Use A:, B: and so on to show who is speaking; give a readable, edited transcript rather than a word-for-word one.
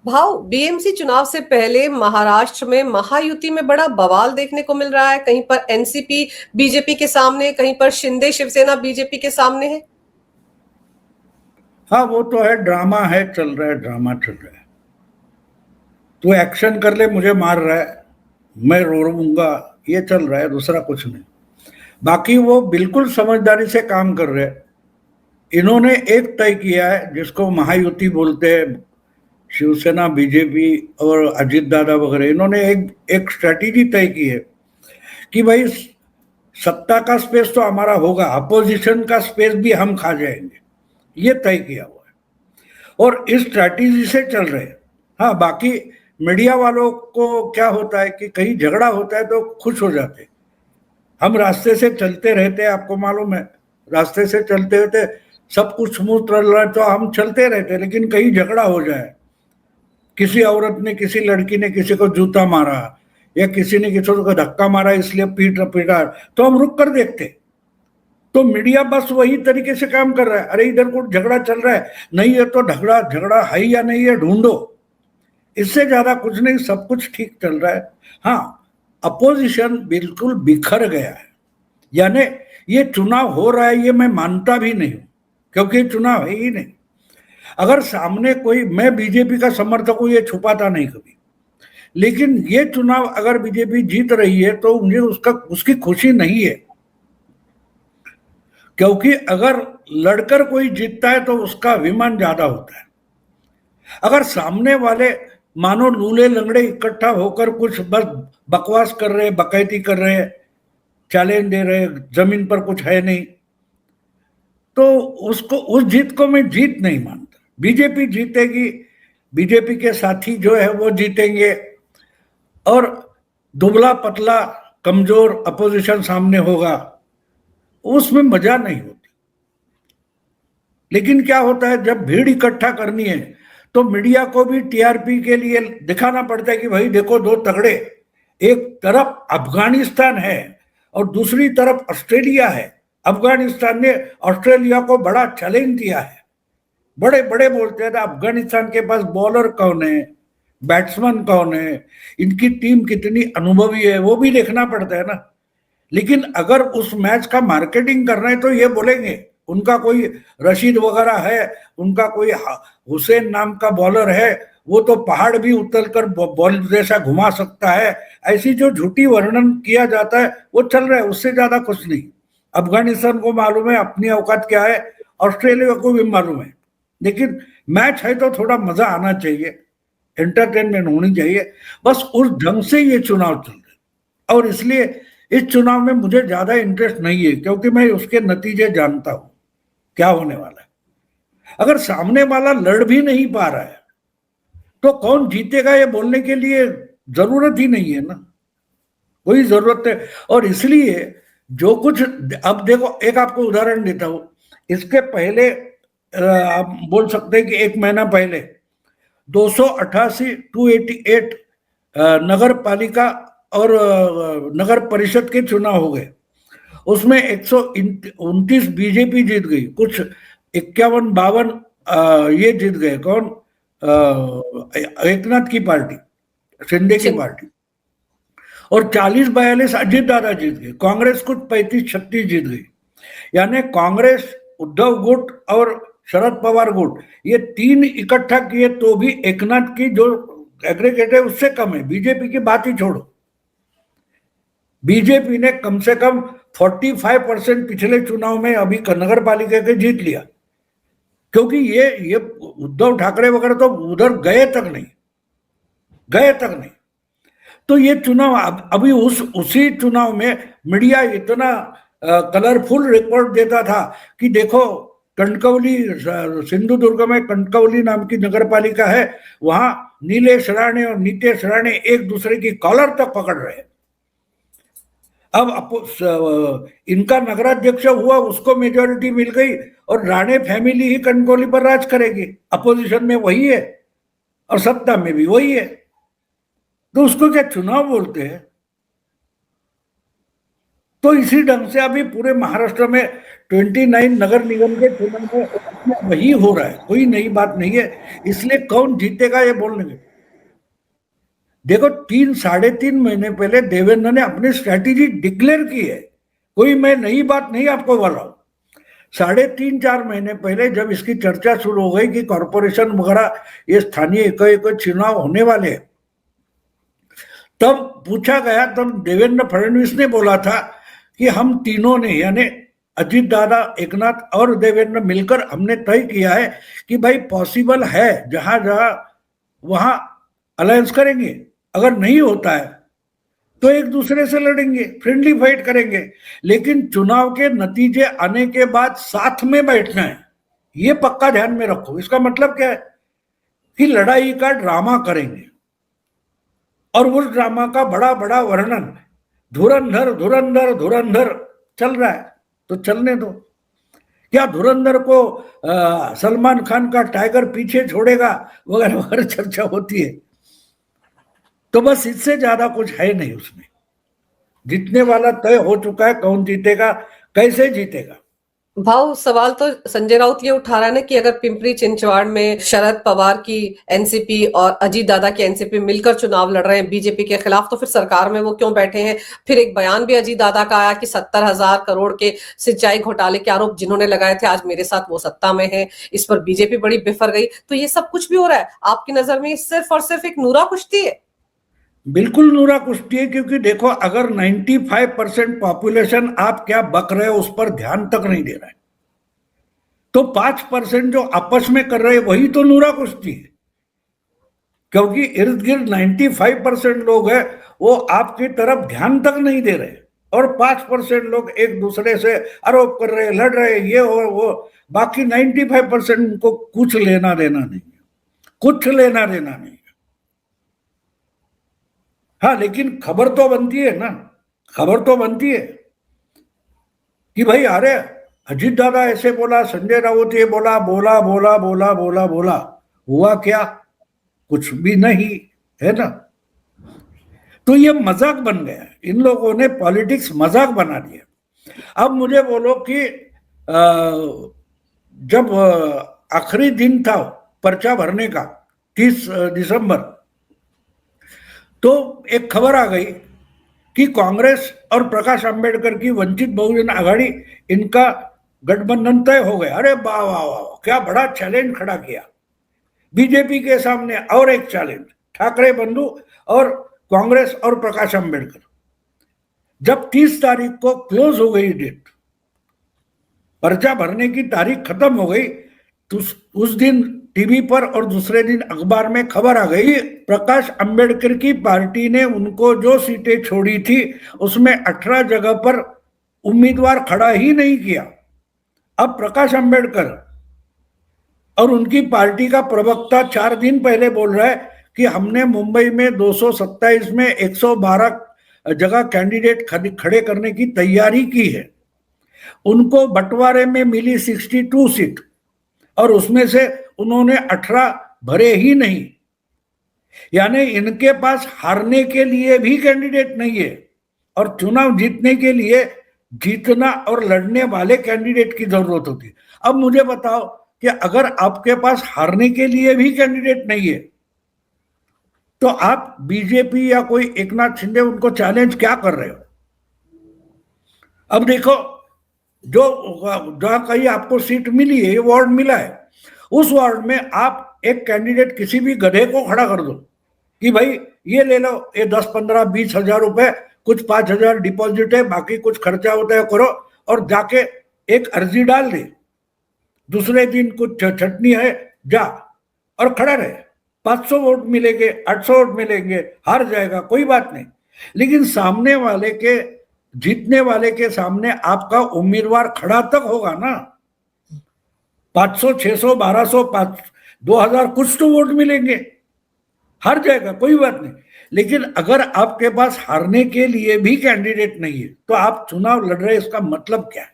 A: भाव बीएमसी चुनाव से पहले महाराष्ट्र में महायुति में बड़ा बवाल देखने को मिल रहा है। कहीं पर एनसीपी बीजेपी के सामने, कहीं पर शिंदे शिवसेना बीजेपी के सामने है।
B: हाँ, वो तो है, ड्रामा है, चल रहा है, ड्रामा चल रहा है। तू एक्शन कर ले, मुझे मार रहा है, मैं रोऊंगा, ये चल रहा है, दूसरा कुछ नहीं। बाकी वो बिल्कुल समझदारी से काम कर रहे हैं। इन्होंने एक तय किया है जिसको महायुति बोलते हैं, शिवसेना बीजेपी और अजित दादा वगैरह, इन्होंने एक एक स्ट्रेटेजी तय की है कि भाई सत्ता का स्पेस तो हमारा होगा, अपोजिशन का स्पेस भी हम खा जाएंगे, ये तय किया हुआ है और इस स्ट्रैटेजी से चल रहे हैं। हाँ, बाकी मीडिया वालों को क्या होता है कि कहीं झगड़ा होता है तो खुश हो जाते हैं। हम रास्ते से चलते रहते हैं, आपको मालूम है, रास्ते से चलते रहते सब कुछ स्मूथ चल रहा है तो हम चलते रहते, लेकिन कहीं झगड़ा हो जाए, किसी औरत ने किसी लड़की ने किसी को जूता मारा या किसी ने किसी को धक्का मारा इसलिए पीटा, तो हम रुक कर देखते। तो मीडिया बस वही तरीके से काम कर रहा है, अरे इधर कुछ झगड़ा चल रहा है, नहीं है तो झगड़ा झगड़ा है या नहीं है ढूंढो, इससे ज्यादा कुछ नहीं, सब कुछ ठीक चल रहा है। हाँ, अपोजिशन बिल्कुल बिखर गया है, यानी ये चुनाव हो रहा है ये मैं मानता भी नहीं हूं, क्योंकि चुनाव है ही नहीं। अगर सामने कोई, मैं बीजेपी का समर्थक हूं, ये छुपाता नहीं कभी, लेकिन ये चुनाव अगर बीजेपी जीत रही है तो मुझे उसकी खुशी नहीं है, क्योंकि अगर लड़कर कोई जीतता है तो उसका अभिमान ज्यादा होता है। अगर सामने वाले मानो लूले लंगड़े इकट्ठा होकर कुछ बस बकवास कर रहे, बकैती कर रहे, चैलेंज दे रहे, जमीन पर कुछ है नहीं, तो उसको, उस जीत को मैं जीत नहीं मानता। बीजेपी जीतेगी, बीजेपी के साथी जो है वो जीतेंगे, और दुबला पतला कमजोर अपोजिशन सामने होगा, उसमें मजा नहीं होती। लेकिन क्या होता है, जब भीड़ इकट्ठा करनी है तो मीडिया को भी टीआरपी के लिए दिखाना पड़ता है कि भाई देखो, दो तगड़े, एक तरफ अफगानिस्तान है और दूसरी तरफ ऑस्ट्रेलिया है। अफगानिस्तान ने ऑस्ट्रेलिया को बड़ा चैलेंज दिया है, बड़े बड़े बोलते हैं अफगानिस्तान के पास बॉलर कौन है, बैट्समैन कौन है, इनकी टीम कितनी अनुभवी है, वो भी देखना पड़ता है ना। लेकिन अगर उस मैच का मार्केटिंग करना है तो ये बोलेंगे उनका कोई रशीद वगैरह है, उनका कोई हुसैन नाम का बॉलर है, वो तो पहाड़ भी उतर कर बॉल जैसा घुमा सकता है, ऐसी जो झूठी वर्णन किया जाता है वो चल रहा है, उससे ज्यादा कुछ नहीं। अफगानिस्तान को मालूम है अपनी औकात क्या है, ऑस्ट्रेलिया को भी मालूम है, लेकिन मैच है तो थोड़ा मजा आना चाहिए, एंटरटेनमेंट होनी चाहिए, बस उस ढंग से ये चुनाव चल रहे। और इसलिए इस चुनाव में मुझे ज्यादा इंटरेस्ट नहीं है, क्योंकि मैं उसके नतीजे जानता हूं क्या होने वाला है। अगर सामने वाला लड़ भी नहीं पा रहा है तो कौन जीतेगा ये बोलने के लिए जरूरत ही नहीं है ना, कोई जरूरत है। और इसलिए जो कुछ, अब देखो, एक आपको उदाहरण देता हूं, इसके पहले आप बोल सकते हैं कि एक महीना पहले 288 288 नगर पालिका और नगर परिषद के चुनाव हो गए, उसमें 129 बीजेपी जीत गई, कुछ 51 52 ये जीत गए, कौन, एकनाथ की पार्टी, शिंदे की पार्टी, और 40 42 अजित दादा जीत गए, कांग्रेस कुछ 35 36 जीत गई। यानी कांग्रेस, उद्धव गुट और शरद पवार गुट, ये तीन इकट्ठा किए तो भी एकनाथ की जो एग्रीगेट है उससे कम है, बीजेपी की बात ही छोड़ो। बीजेपी ने कम से कम 45% पिछले चुनाव में अभी नगर पालिका के जीत लिया, क्योंकि ये उद्धव ठाकरे वगैरह तो उधर गए तक नहीं, गए तक नहीं। तो ये चुनाव अभी उसी चुनाव में मीडिया इतना कलरफुल रिपोर्ट देता था कि देखो, कणकवली, सिंधुदुर्ग में कणकवली नाम की नगर पालिका है, वहां नीलेश राणे और नीतेश राणे एक दूसरे की कॉलर तक पकड़ रहे हैं। अब इनका नगराध्यक्ष हुआ, उसको मेजोरिटी मिल गई और राणे फैमिली ही कणकवली पर राज करेगी, अपोजिशन में वही है और सत्ता में भी वही है, तो उसको क्या चुनाव बोलते हैं? तो इसी ढंग से अभी पूरे महाराष्ट्र में 29 नगर निगम के चुनाव में वही हो रहा है, कोई नई बात नहीं है। इसलिए कौन जीतेगा ये बोलने के, देखो 3-3.5 महीने पहले देवेंद्र ने अपनी स्ट्रैटेजी डिक्लेयर की है, कोई मैं नई बात नहीं आपको बोल रहा हूं। 3.5-4 महीने पहले जब इसकी चर्चा शुरू हो गई कि कॉरपोरेशन वगैरह ये स्थानीय इकाई के चुनाव होने वाले हैं, तब पूछा गया, तब देवेंद्र फडणवीस ने बोला था कि हम तीनों ने, यानी अजीत दादा, एकनाथ और देवेंद्र मिलकर हमने तय किया है कि भाई पॉसिबल है जहां जहां वहां अलायंस करेंगे, अगर नहीं होता है तो एक दूसरे से लड़ेंगे, फ्रेंडली फाइट करेंगे, लेकिन चुनाव के नतीजे आने के बाद साथ में बैठना है, ये पक्का ध्यान में रखो। इसका मतलब क्या है कि लड़ाई का ड्रामा करेंगे और उस ड्रामा का बड़ा बड़ा वर्णन धुरंधर धुरंधर धुरंधर चल रहा है तो चलने दो। क्या धुरंधर को सलमान खान का टाइगर पीछे छोड़ेगा वगैरह वगैरह चर्चा होती है, तो बस इससे ज्यादा कुछ है नहीं उसमें। जीतने वाला तय हो चुका है, कौन जीतेगा कैसे जीतेगा।
A: भाव सवाल तो संजय राउत ये उठा रहा है ना कि अगर पिंपरी चिंचवाड़ में शरद पवार की एनसीपी और अजीत दादा की एनसीपी मिलकर चुनाव लड़ रहे हैं बीजेपी के खिलाफ, तो फिर सरकार में वो क्यों बैठे हैं। फिर एक बयान भी अजीत दादा का आया कि 70,000 करोड़ के सिंचाई घोटाले के आरोप जिन्होंने लगाए थे आज मेरे साथ वो सत्ता में है, इस पर बीजेपी बड़ी बिफर गई। तो ये सब कुछ भी हो रहा है, आपकी नजर में सिर्फ और सिर्फ एक नूरा कुश्ती है?
B: बिल्कुल नूरा कुश्ती है, क्योंकि देखो अगर 95% पॉपुलेशन आप क्या बक रहे हो उस पर ध्यान तक नहीं दे रहा है, तो 5% जो आपस में कर रहे हैं वही तो नूरा कुश्ती है। क्योंकि इर्द गिर्द 95% लोग हैं वो आपकी तरफ ध्यान तक नहीं दे रहे, और 5% लोग एक दूसरे से आरोप कर रहे, लड़ रहे, ये वो। बाकी 95% को कुछ लेना देना नहीं है, कुछ लेना देना नहीं है। हाँ, लेकिन खबर तो बनती है ना, खबर तो बनती है कि भाई अरे अजीत दादा ऐसे बोला, संजय राउत ये बोला, बोला बोला बोला बोला बोला, हुआ क्या? कुछ भी नहीं है ना। तो ये मजाक बन गया, इन लोगों ने पॉलिटिक्स मजाक बना दिया। अब मुझे बोलो कि जब आखिरी दिन था पर्चा भरने का 30 दिसंबर, तो एक खबर आ गई कि कांग्रेस और प्रकाश अंबेडकर की वंचित बहुजन आघाड़ी, इनका गठबंधन तय हो गया। अरे वाह वाह वाह, क्या बड़ा चैलेंज खड़ा किया बीजेपी के सामने। और एक चैलेंज, ठाकरे बंधु और कांग्रेस और प्रकाश अंबेडकर। जब 30 तारीख को क्लोज हो गई डेट, पर्चा भरने की तारीख खत्म हो गई, तो उस दिन टीवी पर और दूसरे दिन अखबार में खबर आ गई, प्रकाश अंबेडकर की पार्टी ने उनको जो सीटें छोड़ी थी उसमें 18 जगह पर उम्मीदवार खड़ा ही नहीं किया। अब प्रकाश अंबेडकर और उनकी पार्टी का प्रवक्ता 4 दिन पहले बोल रहा है कि हमने मुंबई में 227 में 112 जगह कैंडिडेट खड़े करने की तैयारी की है। उनको बंटवारे में मिली 62 सीट और उसमें से उन्होंने 18 भरे ही नहीं, यानी इनके पास हारने के लिए भी कैंडिडेट नहीं है और चुनाव जीतने के लिए जीतना और लड़ने वाले कैंडिडेट की जरूरत होती है। अब मुझे बताओ कि अगर आपके पास हारने के लिए भी कैंडिडेट नहीं है तो आप बीजेपी या कोई एकनाथ शिंदे उनको चैलेंज क्या कर रहे हो? अब देखो, जो जहां कहीं आपको सीट मिली है, वार्ड मिला है, उस वार्ड में आप एक कैंडिडेट किसी भी गधे को खड़ा कर दो कि भाई ये ले लो, ये 10-15-20 हजार रुपए, कुछ 5,000 डिपॉजिट है, बाकी कुछ खर्चा होता है करो, और जाके एक अर्जी डाल दे, दूसरे दिन कुछ छटनी है जा, और खड़ा रहे। 500 वोट मिलेंगे, 800 वोट मिलेंगे, हार जाएगा कोई बात नहीं, लेकिन सामने वाले के, जीतने वाले के सामने आपका उम्मीदवार खड़ा तक होगा ना। 500, 600, 1200, 2000 कुछ तो वोट मिलेंगे, हार जाएगा कोई बात नहीं। लेकिन अगर आपके पास हारने के लिए भी कैंडिडेट नहीं है तो आप चुनाव लड़ रहे हैं, इसका मतलब क्या है?